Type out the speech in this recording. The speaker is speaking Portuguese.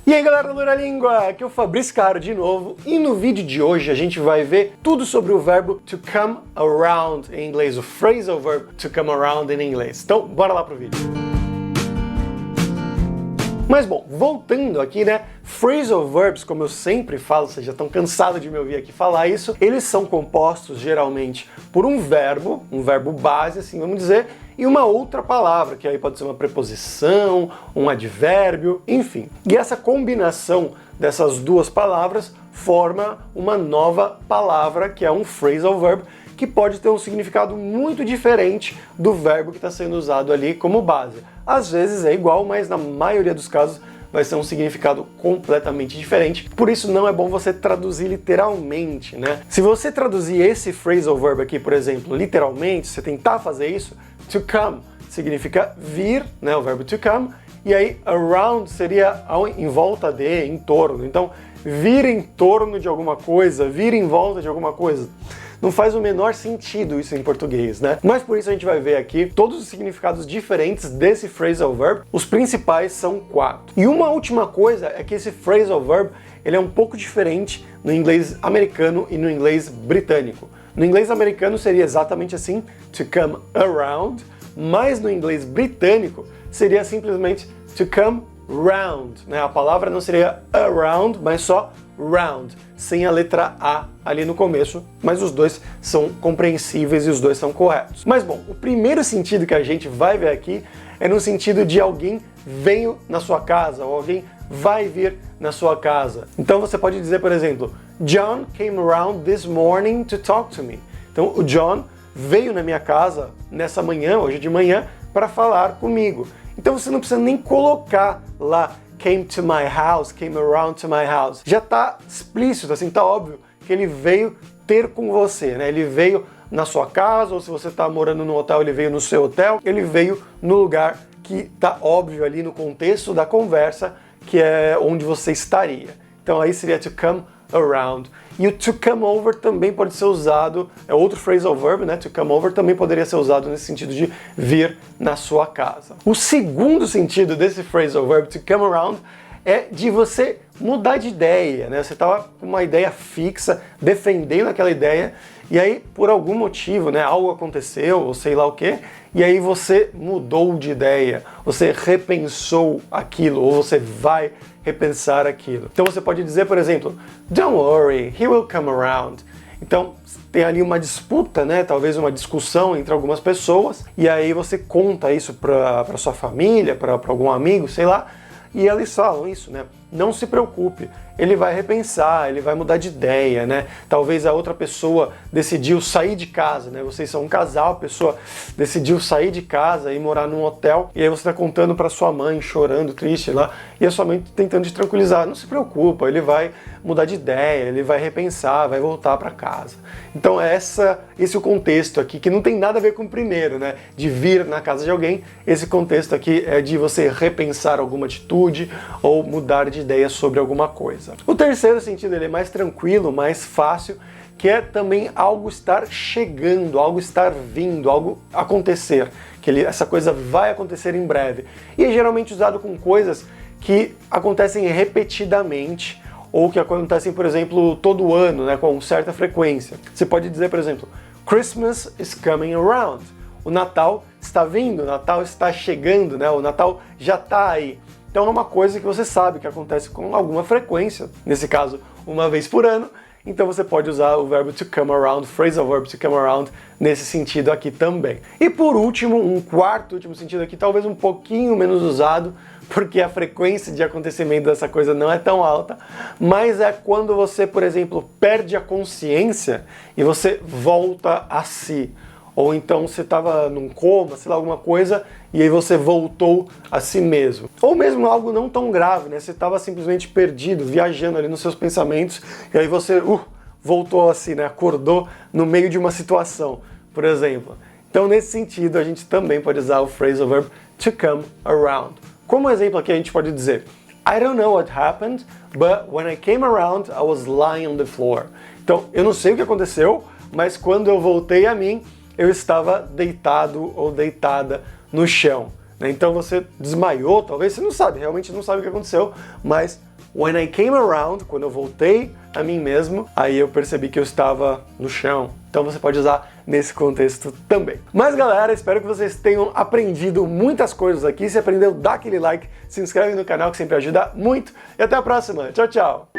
E aí galera do Lura-Língua, aqui é o Fabrício Caro de novo, e no vídeo de hoje a gente vai ver tudo sobre o verbo to come around em inglês, o phrasal verb to come around em inglês. Então, bora lá pro vídeo. Mas bom, voltando aqui, né, phrasal verbs, como eu sempre falo, vocês já estão cansados de me ouvir aqui falar isso, eles são compostos geralmente por um verbo base, assim vamos dizer, e uma outra palavra, que aí pode ser uma preposição, um advérbio, enfim. E essa combinação dessas duas palavras forma uma nova palavra, que é um phrasal verb, que pode ter um significado muito diferente do verbo que está sendo usado ali como base. Às vezes é igual, mas na maioria dos casos vai ser um significado completamente diferente. Por isso não é bom você traduzir literalmente, né? Se você traduzir esse phrasal verb aqui, por exemplo, literalmente, você tentar fazer isso, to come significa vir, né? O verbo to come, e aí around seria em volta de, em torno. Então, vir em torno de alguma coisa, vir em volta de alguma coisa. Não faz o menor sentido isso em português, né? Mas por isso a gente vai ver aqui todos os significados diferentes desse phrasal verb. Os principais são 4. E uma última coisa é que esse phrasal verb ele é um pouco diferente no inglês americano e no inglês britânico. No inglês americano seria exatamente assim, to come around, mas no inglês britânico seria simplesmente to come round, né? A palavra não seria around, mas só round, sem a letra A ali no começo, mas os dois são compreensíveis e os dois são corretos. Mas bom, o primeiro sentido que a gente vai ver aqui é no sentido de alguém veio na sua casa, ou alguém vai vir na sua casa. Então você pode dizer, por exemplo, John came around this morning to talk to me. Então o John veio na minha casa nessa manhã, hoje de manhã, para falar comigo. Então você não precisa nem colocar lá came to my house, came around to my house. Já está explícito, assim, tá óbvio que ele veio ter com você, né? Ele veio na sua casa, ou se você está morando no hotel, ele veio no seu hotel, ele veio no lugar que tá óbvio ali no contexto da conversa, que é onde você estaria. Então aí seria to come around. E o to come over também pode ser usado, é outro phrasal verb, né? To come over também poderia ser usado nesse sentido de vir na sua casa. O segundo sentido desse phrasal verb, to come around, é de você mudar de ideia, né? Você estava com uma ideia fixa, defendendo aquela ideia, e aí, por algum motivo, né, algo aconteceu, ou sei lá o quê, e aí você mudou de ideia, você repensou aquilo, ou você vai repensar aquilo. Então você pode dizer, por exemplo, don't worry, he will come around. Então tem ali uma disputa, né, talvez uma discussão entre algumas pessoas, e aí você conta isso para sua família, para algum amigo, sei lá, e eles falam isso, né? Não se preocupe, ele vai repensar, ele vai mudar de ideia, né? Talvez a outra pessoa decidiu sair de casa, né? Vocês são um casal, a pessoa decidiu sair de casa e morar num hotel, e aí você está contando para sua mãe, chorando, triste lá, e a sua mãe tentando te tranquilizar. Não se preocupa, ele vai mudar de ideia, ele vai repensar, vai voltar para casa. Então esse é o contexto aqui, que não tem nada a ver com o primeiro, né? De vir na casa de alguém. Esse contexto aqui é de você repensar alguma atitude ou mudar de ideia sobre alguma coisa. O terceiro sentido ele é mais tranquilo, mais fácil, que é também algo estar chegando, algo estar vindo, algo acontecer, que essa coisa vai acontecer em breve. E é geralmente usado com coisas que acontecem repetidamente ou que acontecem, por exemplo, todo ano, né, com certa frequência. Você pode dizer, por exemplo, Christmas is coming around. O Natal está vindo, o Natal está chegando, né? O Natal já está aí. Então é uma coisa que você sabe que acontece com alguma frequência, nesse caso, uma vez por ano, então você pode usar o verbo to come around, phrasal verb to come around, nesse sentido aqui também. E por último, um quarto último sentido aqui, talvez um pouquinho menos usado, porque a frequência de acontecimento dessa coisa não é tão alta, mas é quando você, por exemplo, perde a consciência e você volta a si. Ou então você estava num coma, sei lá, alguma coisa, e aí você voltou a si mesmo. Ou mesmo algo não tão grave, né? Você estava simplesmente perdido, viajando ali nos seus pensamentos, e aí você voltou a si, né? Acordou no meio de uma situação, por exemplo. Então, nesse sentido, a gente também pode usar o phrasal verb to come around. Como exemplo aqui, a gente pode dizer I don't know what happened, but when I came around, I was lying on the floor. Então, eu não sei o que aconteceu, mas quando eu voltei a mim, eu estava deitado ou deitada no chão. Então você desmaiou, talvez, você não sabe, realmente não sabe o que aconteceu, mas When I came around, quando eu voltei a mim mesmo, aí eu percebi que eu estava no chão. Então você pode usar nesse contexto também. Mas galera, espero que vocês tenham aprendido muitas coisas aqui. Se aprendeu, dá aquele like, se inscreve no canal que sempre ajuda muito. E até a próxima. Tchau, tchau!